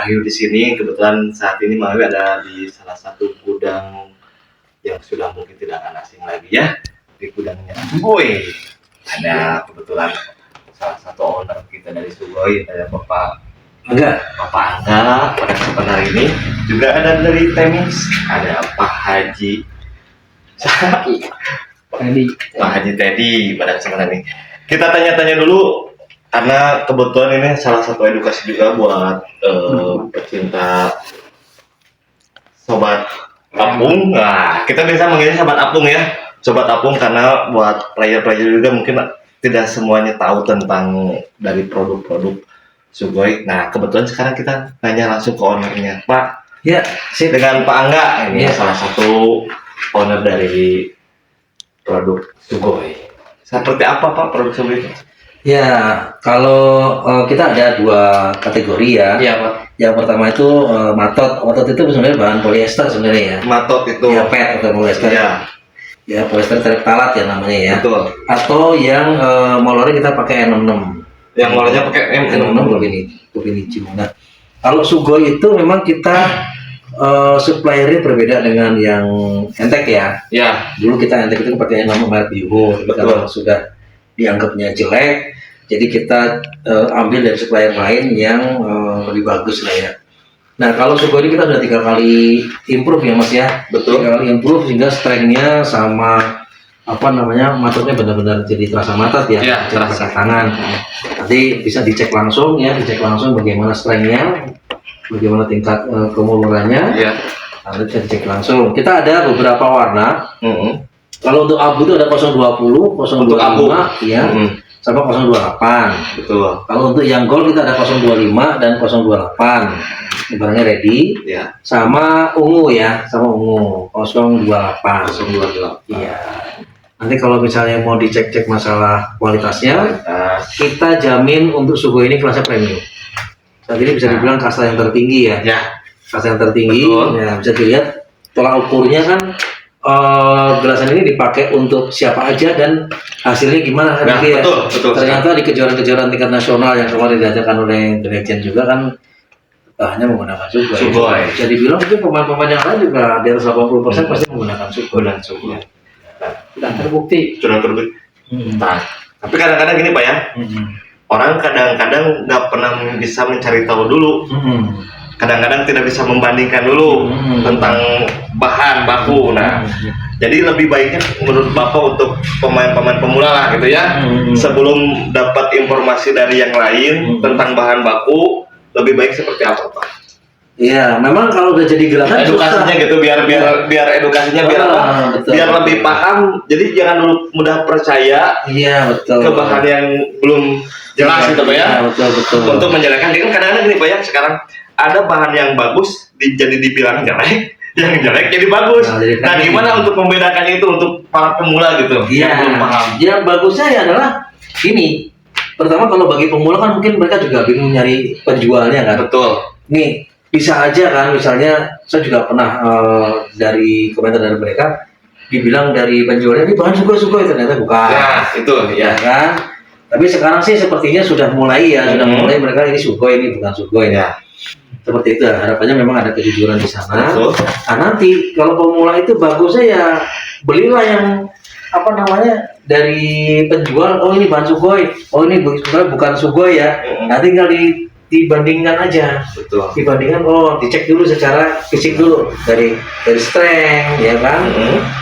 Wahyu di sini. Kebetulan saat ini Wahyu ada di salah satu gudang yang sudah mungkin tidak akan asing lagi ya, di gudangnya Sugoi. Ada kebetulan salah satu owner kita dari Sugoi, ada Bapak Angga pada kesempatan hari ini. Juga ada dari Temix, ada Pak Haji Teddy pada kesempatan ini. Kita tanya-tanya dulu karena kebetulan ini salah satu edukasi juga buat pecinta sobat apung. Nah, kita bisa manggilnya sobat apung ya, sobat apung, karena buat player-player juga mungkin tidak semuanya tahu tentang dari produk-produk Sugoi. Nah, kebetulan sekarang kita nanya langsung ke ownernya, Pak. Ya, dengan Pak Angga ini ya, salah satu owner dari produk Sugoi. Seperti apa Pak produk Sugoi? Ya, kalau kita ada dua kategori ya. Iya Pak. Yang pertama itu matot. Matot itu sebenarnya bahan polyester sebenarnya ya. Matot itu. Ya, PET atau polyester. Ya. Ya, polyester tereptalat ya namanya ya. Betul. Atau yang molornya kita pakai N66. Yang molornya pakai N66 Robinichi. Nah, kalau Sugoi itu memang kita suppliernya berbeda dengan yang Entek ya. Ya. Dulu kita Entek itu pakai nama merek Yuho. Kalau sudah dianggapnya jelek, jadi kita ambil dari supplier lain yang lebih bagus lah ya. Nah, kalau Sugoi ini kita sudah 3 kali improve ya Mas ya. Betul. 3 kali improve sehingga strength-nya sama matotnya benar-benar jadi terasa matot ya. Ya, terasa tangan. Nanti bisa dicek langsung bagaimana strength-nya, bagaimana tingkat kemulurannya. Ya. Nanti bisa dicek langsung. Kita ada beberapa warna. Kalau untuk abu itu ada 020, 025, ya, sama 028. Betul. Kalau untuk yang gold kita ada 025 dan 028. Ini barangnya ready. Ya. Sama ungu ya, 028. Iya. Nanti kalau misalnya mau dicek-cek masalah kualitasnya, kita jamin untuk Sugoi ini kelasnya premium. Saat ini bisa dibilang kasta yang tertinggi ya. Ya. Kasta yang tertinggi. Betul. Ya, bisa dilihat tolak ukurnya kan. Gelasan ini dipakai untuk siapa aja dan hasilnya gimana nah, ya? Betul. Ternyata di kejuaraan-kejuaraan tingkat nasional yang kemarin diadakan oleh The Legend juga kan hanya menggunakan Sugoi. Ya. Jadi bilang mungkin pemain-pemain yang lain juga di atas 80% pasti menggunakan Sugoi dan Sugoi. Sudah terbukti. Nah, tapi kadang-kadang gini Pak ya, orang kadang-kadang nggak pernah bisa mencari tahu dulu. Kadang-kadang tidak bisa membandingkan dulu tentang bahan baku. Nah, jadi lebih baiknya menurut Bapak untuk pemain-pemain pemula lah gitu ya, sebelum dapat informasi dari yang lain tentang bahan baku, lebih baik seperti apa Pak? Iya, memang kalau udah jadi gelasan edukasinya susah. Gitu biar edukasinya biar apa? Betul, biar lebih paham. Jadi jangan dulu mudah percaya. Iya, betul. Ke bahan yang belum jelas gitu Pak ya. Betul. Untuk menjelekkan, kan kadang-kadang gini Pak ya, sekarang ada bahan yang bagus jadi dibilang jelek, yang jelek jadi bagus. Nah, gimana untuk membedakannya itu untuk para pemula gitu? Iya. Belum paham. Yang bagusnya ya adalah ini. Pertama kalau bagi pemula kan mungkin mereka juga bingung nyari penjualnya kan. Betul. Nih bisa aja kan, misalnya saya juga pernah dari komentar dari mereka dibilang dari penjualnya ini bahan Sugoi, ternyata bukan. Nah, itu ya kan. Tapi sekarang sih sepertinya sudah mulai mereka ini Sugoi, ini bukan Sugoi ya. Seperti itu, harapannya memang ada kejujuran di sana. Nah, nanti kalau pemula itu bagusnya ya belilah yang dari penjual. Oh ini bahan Sugoi, oh ini bukan Sugoi ya. Nah tinggal dibandingkan aja. Betul. Dibandingkan, dicek dulu secara fisik dulu dari strength ya kan,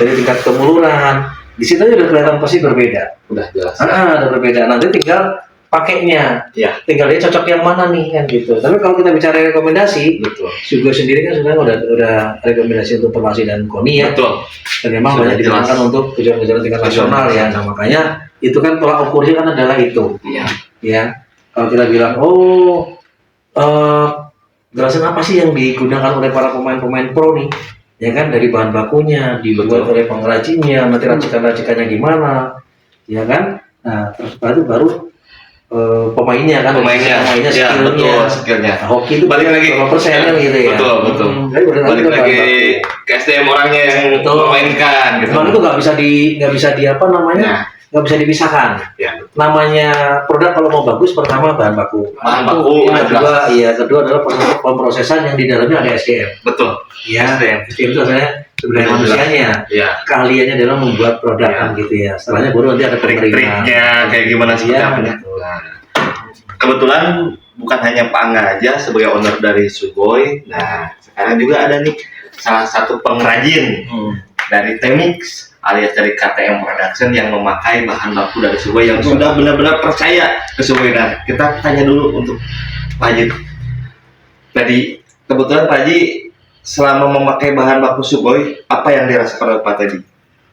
dari tingkat kemuluran. Di situ udah kelihatan pasti berbeda. Udah jelas. Udah berbeda. Nanti tinggal pakainya, tinggal dia cocok yang mana nih kan gitu. Tapi kalau kita bicara rekomendasi, Sugoi sendiri kan sebenarnya udah rekomendasi untuk Permasi dan KONI ya. Betul. Dan memang banyak digunakan untuk kejuaraan-kejuaraan tingkat nasional ya. Nah makanya itu kan tolak ukurnya kan adalah itu. Ya. Kalau kita bilang gelasan apa sih yang digunakan oleh para pemain-pemain pro nih? Ya kan dari bahan bakunya, dibuat oleh pengrajinnya, nanti racikan-racikannya gimana, ya kan? Nah terus baru pemainnya skillnya. Nah, hoki itu balik lagi berapa persen kan gitu ya. Betul. Balik lagi ke SDM orangnya yang memainkan gitu. Cuman itu nggak bisa nggak bisa dipisahkan. Ya. Namanya produk kalau mau bagus, pertama bahan baku. Kedua adalah pemrosesan yang di dalamnya ada SDM. Betul. Ya, SDM itu adalah sebenarnya manusianya. Ya. Keahliannya adalah membuat produk kan gitu ya. Setelahnya baru nanti ada trik-triknya kayak gimana seperti apa. Nah, kebetulan bukan hanya Pak Angga aja sebagai owner dari Sugoi. Nah, sekarang juga ada nih salah satu pengrajin dari Temix alias dari KTM Production yang memakai bahan baku dari Sugoi yang sudah benar-benar percaya ke Sugoi. Nah, kita tanya dulu untuk Pak Haji. Tadi kebetulan Pak Haji selama memakai bahan baku Sugoi, apa yang dirasakan oleh Pak tadi?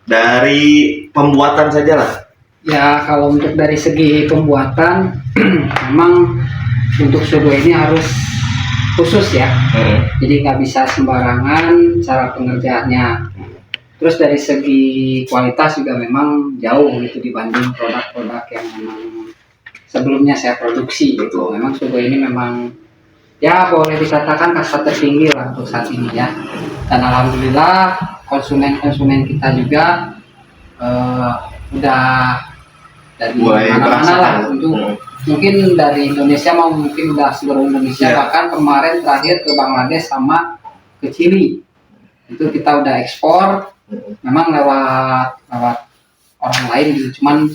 Dari pembuatan saja lah. Ya, kalau untuk dari segi pembuatan, memang untuk Sugoi ini harus khusus ya. Jadi nggak bisa sembarangan cara pengerjaannya. Terus dari segi kualitas juga memang jauh gitu dibanding produk-produk yang memang sebelumnya saya produksi gitu. Memang Sugoi ini memang ya boleh dikatakan kasta tertinggi lah untuk saat ini ya. Dan alhamdulillah konsumen kita juga udah dari mana-mana lah untuk mungkin dari Indonesia mau mungkin udah seluruh Indonesia, bahkan kemarin terakhir ke Bangladesh sama ke Chili itu kita udah ekspor, memang lewat orang lain gitu, cuman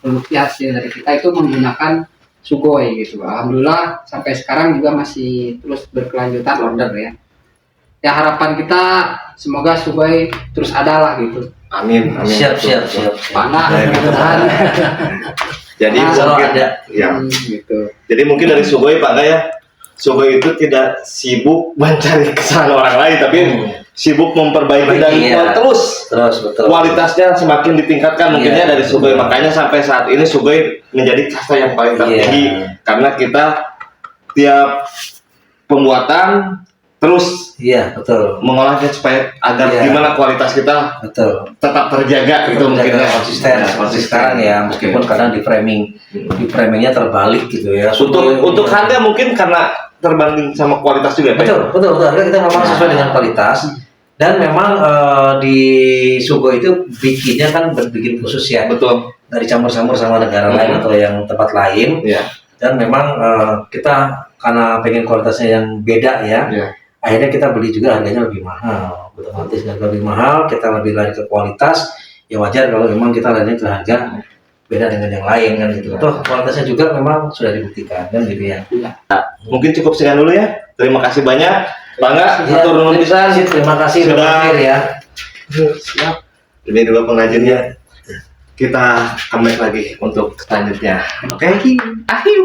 produksi hasil dari kita itu menggunakan Sugoi gitu. Alhamdulillah sampai sekarang juga masih terus berkelanjutan order ya. Ya harapan kita semoga Sugoi terus ada lah gitu. Amin. Siap. Mana mudah-mudahan. Jadi mungkin ada gitu. Jadi mungkin dari Sugoi Pak Angga ya, Sugoi itu tidak sibuk mencari kesalahan orang lain, tapi sibuk memperbaiki dan terus betul. Kualitasnya semakin ditingkatkan mungkinnya dari Sugoi. Makanya sampai saat ini Sugoi menjadi kasta yang paling tertinggi karena kita tiap pembuatan terus betul mengolahnya supaya agar gimana kualitas kita tetap terjaga gitu, mungkin konsisten sekarang ya, meskipun kadang di framingnya terbalik gitu ya. Untuk harga mungkin karena terbanding sama kualitas juga. Betul harga kita memang sesuai dengan kualitas. Dan memang di Sugoi itu bikinnya kan bikin khusus ya. Betul. Dari campur-campur sama negara lain atau yang tempat lain. Dan memang kita karena pengen kualitasnya yang beda ya. Akhirnya kita beli juga harganya lebih mahal. Otomatis lebih mahal, kita lebih lari ke kualitas. Ya wajar kalau memang kita lari ke harga beda dengan yang lain kan gitu. Toh kualitasnya juga memang sudah dibuktikan kan gitu ya. Mungkin cukup sekian dulu ya. Terima kasih banyak. Pak Angga, atur nuhun pisan. Terima kasih sudah hadir ya. Siap. Ini dua pengrajinnya. Kita comeback lagi untuk selanjutnya. Oke. Akhir.